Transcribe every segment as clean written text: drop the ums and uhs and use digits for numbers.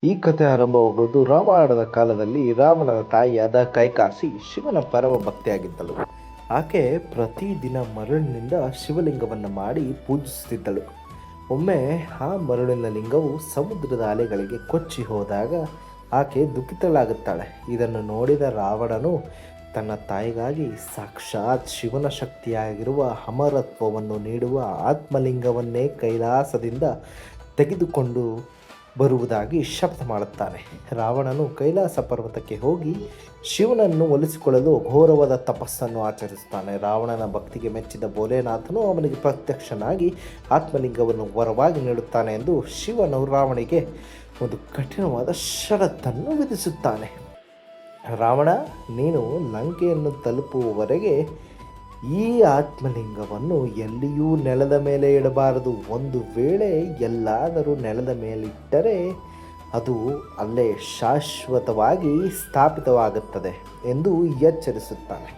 ಈ ಕಥೆ ಆರಂಭವಾಗುವುದು ರಾಮಾಯಣದ ಕಾಲದಲ್ಲಿ ರಾವಣನ ತಾಯಿಯಾದ ಕೈಕಾಸಿ ಶಿವನ ಪರಮ ಭಕ್ತಿಯಾಗಿದ್ದಳು. ಆಕೆ ಪ್ರತಿದಿನ ಮರಳಿನಿಂದ ಶಿವಲಿಂಗವನ್ನು ಮಾಡಿ ಪೂಜಿಸುತ್ತಿದ್ದಳು. ಒಮ್ಮೆ ಆ ಮರಳಿನ ಲಿಂಗವು ಸಮುದ್ರದ ಅಲೆಗಳಿಗೆ ಕೊಚ್ಚಿ ಹೋದಾಗ ಆಕೆ ದುಃಖಿತಳಾಗುತ್ತಾಳೆ. ಇದನ್ನು ನೋಡಿದ ರಾವಣನು ತನ್ನ ತಾಯಿಗಾಗಿ ಸಾಕ್ಷಾತ್ ಶಿವನ ಶಕ್ತಿಯಾಗಿರುವ ಅಮರತ್ವವನ್ನು ನೀಡುವ ಆತ್ಮಲಿಂಗವನ್ನೇ ಕೈಲಾಸದಿಂದ ತೆಗೆದುಕೊಂಡು ಬರುವುದಾಗಿ ಶಪಥ ಮಾಡುತ್ತಾನೆ. ರಾವಣನು ಕೈಲಾಸ ಪರ್ವತಕ್ಕೆ ಹೋಗಿ ಶಿವನನ್ನು ಒಲಿಸಿಕೊಳ್ಳಲು ಘೋರವಾದ ತಪಸ್ಸನ್ನು ಆಚರಿಸುತ್ತಾನೆ. ರಾವಣನ ಭಕ್ತಿಗೆ ಮೆಚ್ಚಿದ ಭೋಲೆನಾಥನು ಅವನಿಗೆ ಪ್ರತ್ಯಕ್ಷನಾಗಿ ಆತ್ಮಲಿಂಗವನ್ನು ವರವಾಗಿ ನೀಡುತ್ತಾನೆ ಎಂದು ಶಿವನು ರಾವಣಿಗೆ ಒಂದು ಕಠಿಣವಾದ ಷರತ್ತನ್ನು ವಿಧಿಸುತ್ತಾನೆ. ರಾವಣ, ನೀನು ಲಂಕೆಯನ್ನು ತಲುಪುವವರೆಗೆ ಈ ಆತ್ಮಲಿಂಗವನ್ನು ಎಲ್ಲಿಯೂ ನೆಲದ ಮೇಲೆ ಇಡಬಾರದು. ಒಂದು ವೇಳೆ ಎಲ್ಲಾದರೂ ನೆಲದ ಮೇಲಿಟ್ಟರೆ ಅದು ಅಲ್ಲೇ ಶಾಶ್ವತವಾಗಿ ಸ್ಥಾಪಿತವಾಗುತ್ತದೆ ಎಂದು ಎಚ್ಚರಿಸುತ್ತಾನೆ.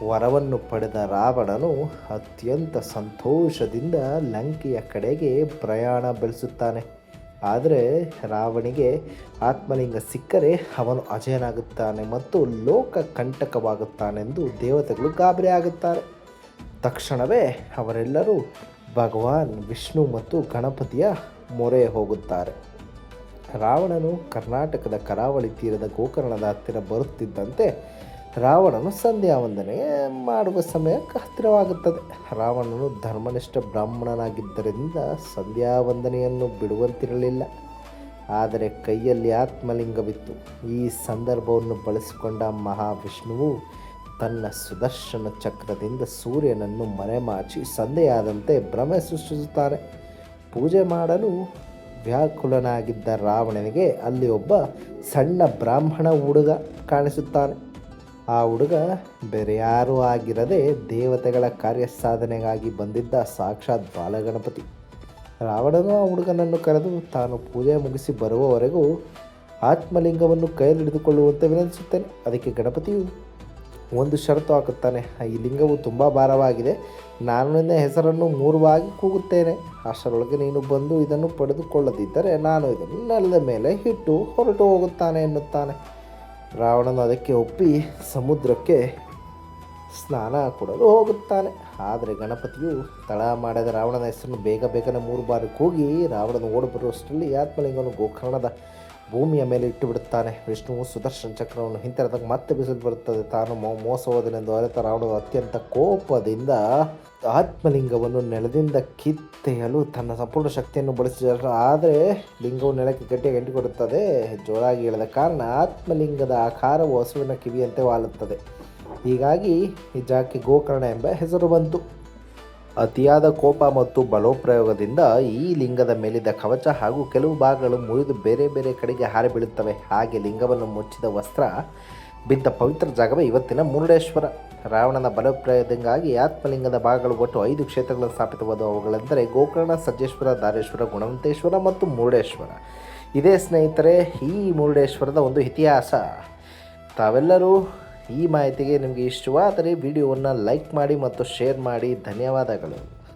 ವರವನ್ನು ಪಡೆದ ರಾವಣನು ಅತ್ಯಂತ ಸಂತೋಷದಿಂದ ಲಂಕೆಯ ಕಡೆಗೆ ಪ್ರಯಾಣ ಬೆಳೆಸುತ್ತಾನೆ. ಆದರೆ ರಾವಣಿಗೆ ಆತ್ಮಲಿಂಗ ಸಿಕ್ಕರೆ ಅವನು ಅಜಯನಾಗುತ್ತಾನೆ ಮತ್ತು ಲೋಕ ಕಂಟಕವಾಗುತ್ತಾನೆಂದು ದೇವತೆಗಳು ಗಾಬರಿ ಆಗುತ್ತಾರೆ. ತಕ್ಷಣವೇ ಅವರೆಲ್ಲರೂ ಭಗವಾನ್ ವಿಷ್ಣು ಮತ್ತು ಗಣಪತಿಯ ಮೊರೆ ಹೋಗುತ್ತಾರೆ. ರಾವಣನು ಕರ್ನಾಟಕದ ಕರಾವಳಿ ತೀರದ ಗೋಕರ್ಣದ ಹತ್ತಿರ ಬರುತ್ತಿದ್ದಂತೆ ರಾವಣನು ಸಂಧ್ಯಾ ವಂದನೆ ಮಾಡುವ ಸಮಯಕ್ಕೆ ಹತ್ತಿರವಾಗುತ್ತದೆ. ರಾವಣನು ಧರ್ಮನಿಷ್ಠ ಬ್ರಾಹ್ಮಣನಾಗಿದ್ದರಿಂದ ಸಂಧ್ಯಾ ವಂದನೆಯನ್ನು ಬಿಡುವಂತಿರಲಿಲ್ಲ. ಆದರೆ ಕೈಯಲ್ಲಿ ಆತ್ಮಲಿಂಗವಿತ್ತು. ಈ ಸಂದರ್ಭವನ್ನು ಬಳಸಿಕೊಂಡ ಮಹಾವಿಷ್ಣುವು ತನ್ನ ಸುದರ್ಶನ ಚಕ್ರದಿಂದ ಸೂರ್ಯನನ್ನು ಮರೆಮಾಚಿ ಸಂಧ್ಯೆಯಾದಂತೆ ಭ್ರಮೆ ಸೃಷ್ಟಿಸುತ್ತಾನೆ. ಪೂಜೆ ಮಾಡಲು ವ್ಯಾಕುಲನಾಗಿದ್ದ ರಾವಣನಿಗೆ ಅಲ್ಲಿ ಒಬ್ಬ ಸಣ್ಣ ಬ್ರಾಹ್ಮಣ ಹುಡುಗ ಕಾಣಿಸುತ್ತಾನೆ. ಆ ಹುಡುಗ ಬೇರೆ ಯಾರೂ ಆಗಿರದೆ ದೇವತೆಗಳ ಕಾರ್ಯಸಾಧನೆಗಾಗಿ ಬಂದಿದ್ದ ಸಾಕ್ಷಾತ್ ಬಾಲಗಣಪತಿ. ರಾವಣನು ಆ ಹುಡುಗನನ್ನು ಕರೆದು ತಾನು ಪೂಜೆ ಮುಗಿಸಿ ಬರುವವರೆಗೂ ಆತ್ಮಲಿಂಗವನ್ನು ಕೈಯಲ್ಲಿಡಿದುಕೊಳ್ಳುವಂತೆ ವಿನಂತಿಸುತ್ತೇನೆ. ಅದಕ್ಕೆ ಗಣಪತಿಯು ಒಂದು ಷರತ್ತು ಹಾಕುತ್ತಾನೆ. ಈ ಲಿಂಗವು ತುಂಬ ಭಾರವಾಗಿದೆ. ನಾನು ನಿನ್ನ ಹೆಸರನ್ನು 3 ಬಾರಿ ಕೂಗುತ್ತೇನೆ. ಅಷ್ಟರೊಳಗೆ ನೀನು ಬಂದು ಇದನ್ನು ಪಡೆದುಕೊಳ್ಳದಿದ್ದರೆ ನಾನು ಇದನ್ನು ನೆಲದ ಮೇಲೆ ಇಟ್ಟು ಹೊರಟು ಹೋಗುತ್ತಾನೆ ಎನ್ನುತ್ತಾನೆ. ರಾವಣನು ಅದಕ್ಕೆ ಒಪ್ಪಿ ಸಮುದ್ರಕ್ಕೆ ಸ್ನಾನ ಕೊಡಲು ಹೋಗುತ್ತಾನೆ. ಆದರೆ ಗಣಪತಿಯು ತಡ ಮಾಡಿದ ರಾವಣನ ಹೆಸರನ್ನು ಬೇಗನೆ 3 ಬಾರಿ ಕೂಗಿ ರಾವಣನು ಓಡಿಬರುವಷ್ಟರಲ್ಲಿ ಆತ್ಮಲಿಂಗವನ್ನು ಗೋಕರ್ಣದ ಭೂಮಿಯ ಮೇಲೆ ಇಟ್ಟು ಬಿಡುತ್ತಾನೆ. ವಿಷ್ಣುವು ಸುದರ್ಶನ ಚಕ್ರವನ್ನು ಹಿಂತೆರೆದಾಗ ಮತ್ತೆ ಬಿಸಿಲು ಬರುತ್ತದೆ. ತಾನು ಮೋಸವಾದನೆಂದು ಅರಿತ ರಾವಣನು ಅತ್ಯಂತ ಕೋಪದಿಂದ ಆತ್ಮಲಿಂಗವನ್ನು ನೆಲದಿಂದ ಕಿತ್ತೆಯಲು ತನ್ನ ಸಂಪೂರ್ಣ ಶಕ್ತಿಯನ್ನು ಬಳಸಿದ. ಆದರೆ ಲಿಂಗವು ನೆಲಕ್ಕೆ ಗಟ್ಟಿಯಾಗಿ ಅಂಟಿಕೊಡುತ್ತದೆ. ಜೋರಾಗಿ ಇಳಿದ ಕಾರಣ ಆತ್ಮಲಿಂಗದ ಆಕಾರವು ಹಸುವಿನ ಕಿವಿಯಂತೆ ವಾಲುತ್ತದೆ. ಹೀಗಾಗಿ ಈ ಜಾಗಕ್ಕೆ ಗೋಕರ್ಣ ಎಂಬ ಹೆಸರು ಬಂತು. ಅತಿಯಾದ ಕೋಪ ಮತ್ತು ಬಲೋಪ್ರಯೋಗದಿಂದ ಈ ಲಿಂಗದ ಮೇಲಿದ್ದ ಕವಚ ಹಾಗೂ ಕೆಲವು ಭಾಗಗಳು ಮುರಿದು ಬೇರೆ ಬೇರೆ ಕಡೆಗೆ ಹಾರಿ ಬೀಳುತ್ತವೆ. ಹಾಗೆ ಲಿಂಗವನ್ನು ಮುಚ್ಚಿದ ವಸ್ತ್ರ ಬಿದ್ದ ಪವಿತ್ರ ಜಾಗವೇ ಇವತ್ತಿನ ಮುರುಡೇಶ್ವರ. ರಾವಣನ ಬಲಪ್ರಯೋಗದಿಂದಾಗಿ ಆತ್ಮಲಿಂಗದ ಭಾಗಗಳು ಒಟ್ಟು 5 ಕ್ಷೇತ್ರಗಳನ್ನು ಸ್ಥಾಪಿತವಾದವು. ಅವುಗಳೆಂದರೆ ಗೋಕರ್ಣ, ಸಜ್ಜೇಶ್ವರ, ಧಾರೇಶ್ವರ, ಗುಣವಂತೇಶ್ವರ ಮತ್ತು ಮುರುಡೇಶ್ವರ. ಇದೇ ಸ್ನೇಹಿತರೆ ಈ ಮುರುಡೇಶ್ವರದ ಒಂದು ಇತಿಹಾಸ. ತಾವೆಲ್ಲರೂ ಈ ಮಾಹಿತಿಗೆ ನಿಮಗೆ ಇಷ್ಟವಾದರೆ ವಿಡಿಯೋವನ್ನು ಲೈಕ್ ಮಾಡಿ ಮತ್ತು ಶೇರ್ ಮಾಡಿ. ಧನ್ಯವಾದಗಳು.